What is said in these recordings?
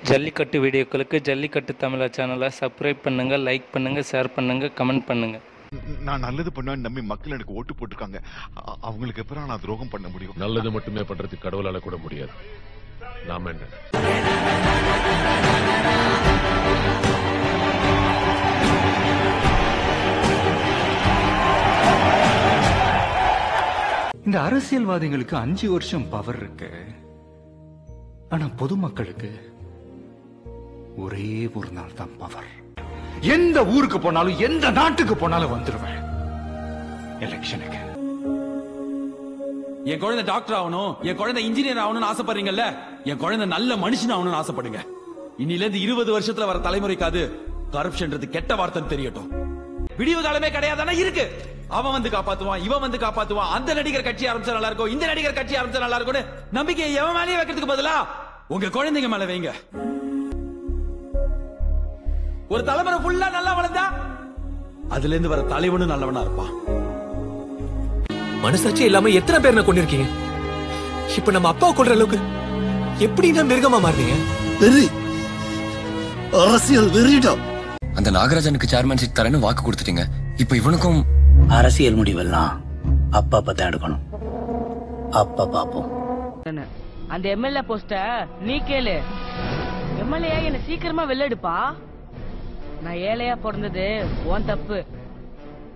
ஜல்லிக்கட்டு வீடியோக்களுக்கு ஜல்லிக்கட்டு தமிழா சேனலை சப்ஸ்கிரைப் பண்ணுங்கள், லைக் பண்ணுங்கள், ஷேர் பண்ணுங்கள், கமெண்ட் பண்ணுங்கள். நான் நல்லது பண்ணுவேன்னு நம்பி மக்கள் எனக்கு ஓட்டு போட்டிருக்காங்க. அவங்களுக்கு எப்பறம் நான் துரோகம் பண்ண முடியும்? நல்லது மட்டுமே பண்றதுக்கு கடவுளால கூட முடியாது. நாம என்ன இந்த அரசியல்வாதிகளுக்கு 5 வருஷம் பவர் இருக்கு. ஆனா பொதுமக்களுக்கு ஒரே ஒரு நாள் தான் பவர். எந்த ஊருக்கு போனாலும் எந்த நாட்டுக்கு போனாலும் வந்துருவேன் எலெக்ஷனுக்கு. என் குழந்தை டாக்டர் ஆகணும், என் குழந்தை இன்ஜினியர் ஆகணும்னு ஆசைப்படுறீங்கல்ல, என் குழந்தை நல்ல மனுஷன் ஆகணும்னு ஆசைப்படுங்க. இன்னில இருந்து 20 வருஷத்துல வர தலைமுறைக்காது கரப்ஷன்றது கெட்ட வார்த்தைன்னு தெரியட்டும். விடிவு காலமே கிடையாதானா இருக்கு. அவன் வந்து காப்பாத்துவான், இவன் வந்து காப்பாத்துவான், அந்த நடிகர் கட்சி ஆரம்பிச்சா நல்லா இருக்கும், இந்த நடிகர் கட்சி ஆரம்பிச்சா நல்லா இருக்கும்னு நம்பிக்கையை எவன் மேலேயே வைக்கிறதுக்கு பதிலா உங்க குழந்தைங்க மேல வைங்க. ஒரு தலைமுறை ஃபுல்லா நல்லா வளர்ந்தா அதுல இருந்து வர தலைவனும் நல்லவனா இருப்பான். மனசாட்சி இல்லாம எத்தனை பேர் கொண்டிருக்கீங்க? இப்ப நம்ம அப்பா கொள்ற அளவுக்கு எப்படி தான் மிருகமா மாறீங்க? அரசியல் வெறிடம். அந்த நாகராஜனுக்கு சேர்மன் சீட் தரேன்னு வாக்கு கொடுத்துட்டீங்க. இப்ப இவனுக்கும் அரசியல் முடிவெல்லாம் அப்பா தான் எடுக்கணும். அப்பா பாப்போம். அந்த எம்எல்ஏ போஸ்ட நீ கேளு. எம்எல்ஏ என்ன சீக்கிரமா வெள்ளெடுப்பா. நான் ஏழையா பிறந்தது உன் தப்பு.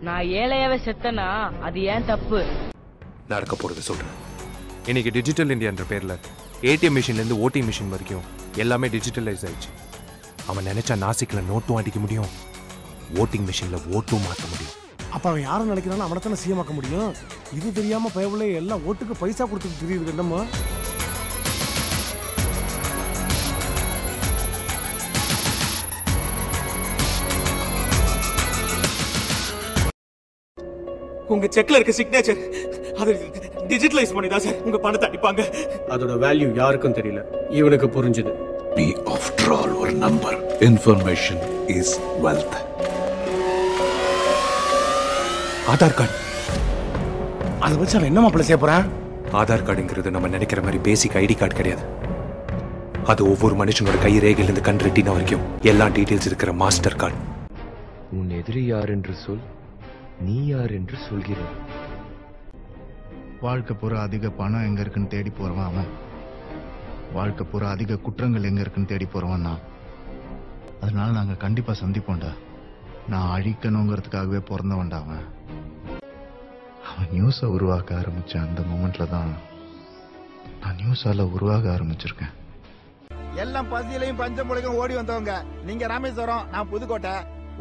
நான் ஏழையாவே செத்தனா அது ஏன் தப்பு. நடக்க போறது சொல்றேன். இன்னைக்கு டிஜிட்டல் இந்தியான்ற பேர்ல ஏடிஎம் மிஷின்ல இருந்து ஓட்டிங் மிஷின் வரைக்கும் எல்லாமே டிஜிட்டலைஸ் ஆயிடுச்சு. அவன் நினைச்சா நாசிக்ல நோட்டும் அடிக்க முடியும், ஓட்டிங் மிஷின்ல ஓட்டும் மாற்ற முடியும். அப்ப அவன் யாரும் நினைக்கிறான்னு அவனை தானே சீமாக்க முடியும். இது தெரியாம பயவுல எல்லாம் ஓட்டுக்கு பைசா கொடுத்துட்டு தெரியுது. என்னமோ உங்க செக்ல இருக்க சிக்னேச்சர் அது டிஜிட்டலைஸ் பண்ணி தான் சார் உங்க பணத்தை அடிப்பாங்க. அதோட வேல்யூ யாருக்கும் தெரியல, இவனுக்கு புரிஞ்சுது. நீ ஆஃப்டர் ஆல் ஒரு number. Information is wealth. Aadhaar card, அதை வச்சு அவன் என்ன மாப்பிள்ள செய்ய போறான்? ஆதார் கார்டுங்கிறது நம்ம நினைக்கிற மாதிரி பேசிக் ஐடி கார்டு கிடையாது. அது ஒவ்வொரு மனுஷனோட கை ரேகையில இருந்து கண் ரெட்டினா வரைக்கும் எல்லா டீடைல்ஸ் இருக்கிற மாஸ்டர் கார்டு. உன் எதிரி யார் என்று சொல், நீ யார் என்று சொல்கிறேன். வாழ்க்கை பூரா அதிக பணம் எங்க இருக்குன்னு தேடி போறவன் அவன். வாழ்க்கை பூரா அதிக குற்றங்கள் எங்க இருக்குன்னு தேடி போறவன் நான். அதனால நாங்க கண்டிப்பா சந்திப்போம்டா. நான் அழிக்கணுங்கிறதுக்காகவே பிறந்தவன்டா அவன். அவன் நியூஸை உருவாக்க ஆரம்பிச்ச அந்த மொமெண்ட்ல தான் நான் நியூஸால உருவாக ஆரம்பிச்சிருக்கேன். எல்லாம் பசியிலையும் பஞ்சமுலையும் ஓடி வந்தவங்க. நீங்க ராமேஸ்வரம், நான் புதுக்கோட்டை.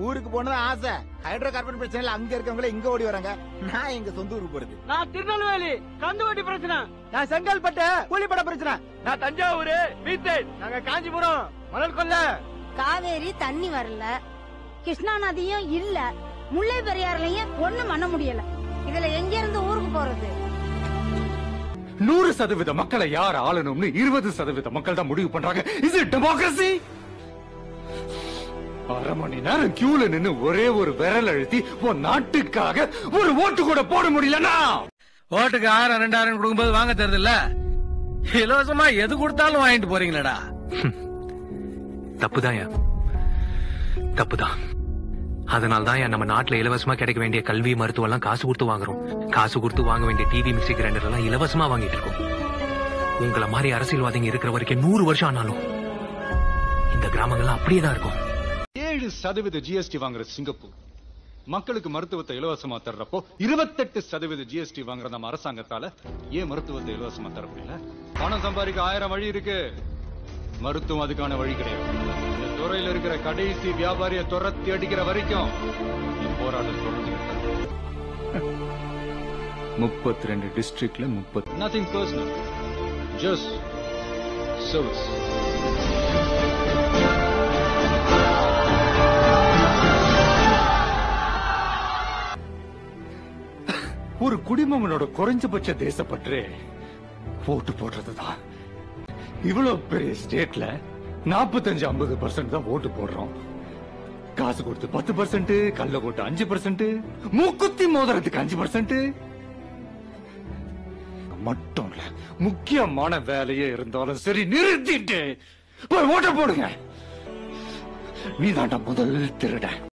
ஊருக்கு போனது ஆசை. ஹைட்ரோ கார்பன் பிரச்சனை அங்க இருக்கவங்களே இங்க ஓடி வராங்க. நான் எங்க சொந்த ஊருக்கு போறது. நான் திருநெல்வேலி கந்துவட்டி பிரச்சனை. நான் செங்கல்பட்டு கூலிப்பட பிரச்சனை. நான் தஞ்சாவூர் மீத்தேன். நாங்க காஞ்சிபுரம் மணல் கொல்ல. காவேரி தண்ணி வரல, கிருஷ்ணா நதியும் இல்ல, முல்லை பெரியாறுலயும் ஒண்ணும் பண்ண முடியல. இதுல எங்க இருந்து ஊருக்கு போறது? 100% மக்களை யார் ஆளணும்னு 20% மக்கள் தான் முடிவு பண்றாங்க. இது டெமோக்ரசி? அரை மணி நேரம் கியூல நின்னு ஒரே ஒரு விரல் அழுத்தி உன் நாட்டுக்காக ஒரு ஓட்டு கூட போட முடியலனா ஓட்டுக்கு 1000 2000 கொடுக்கும்போது வாங்க தருது இல்ல, இலவசமா எது கொடுத்தாலும் வாங்கிட்டு போறீங்களடா. தப்புதான், தப்புதான். அதனால்தான் நம்ம நாட்டுல இலவசமா கிடைக்க வேண்டிய கல்வி, மருத்துவம் எல்லாம் காசு கொடுத்து வாங்குறோம். காசு கொடுத்து வாங்க வேண்டிய டிவி, மிக்சி, கிரைண்டர் எல்லாம் இலவசமா வாங்கிட்டு இருக்கோம். உங்களை மாதிரி அரசியல்வாதிங்க இருக்கிற வரைக்கும் 100 வருஷம் ஆனாலும் இந்த கிராமங்கள்லாம் அப்படியே தான் இருக்கும். 7% ஜிஎஸ்டி வாங்குற சிங்கப்பூர் மக்களுக்கு மருத்துவத்தை இலவசமா தர்றப்போ 28% ஜிஎஸ்டி வாங்குற நம்ம அரசாங்கத்தால ஏன் மருத்துவத்தை இலவசமா தர முடியல? பணம் சம்பாதிக்க 1000 வழி இருக்கு, மருத்துவம் அதுக்கான வழி கிடையாது. இந்த துறையில இருக்கிற கடைசி வியாபாரியை துரத்தி அடிக்கிற வரைக்கும் போராட்டம் தொடர்ந்து 32 டிஸ்ட்ரிக்ட்ல 30. Nothing personal, just service. ஒரு குடிமகனோட குறைஞ்சபட்ச தேசப்பற்றே ஓட்டு போடுறதுதான். இவ்வளவு பெரிய ஸ்டேட்ல 45-50% தான் ஓட்டு போடுறோம். காசு கொடுத்து 10%, கல்ல போட்டு 5%, மூக்குத்தி மோதிரத்துக்கு 5%. மட்டும் இல்ல, முக்கியமான வேலையே இருந்தாலும் சரி நிறுத்திட்டு போய் ஓட்ட போடுங்க. நீ தாண்டா முதல் திருடன்.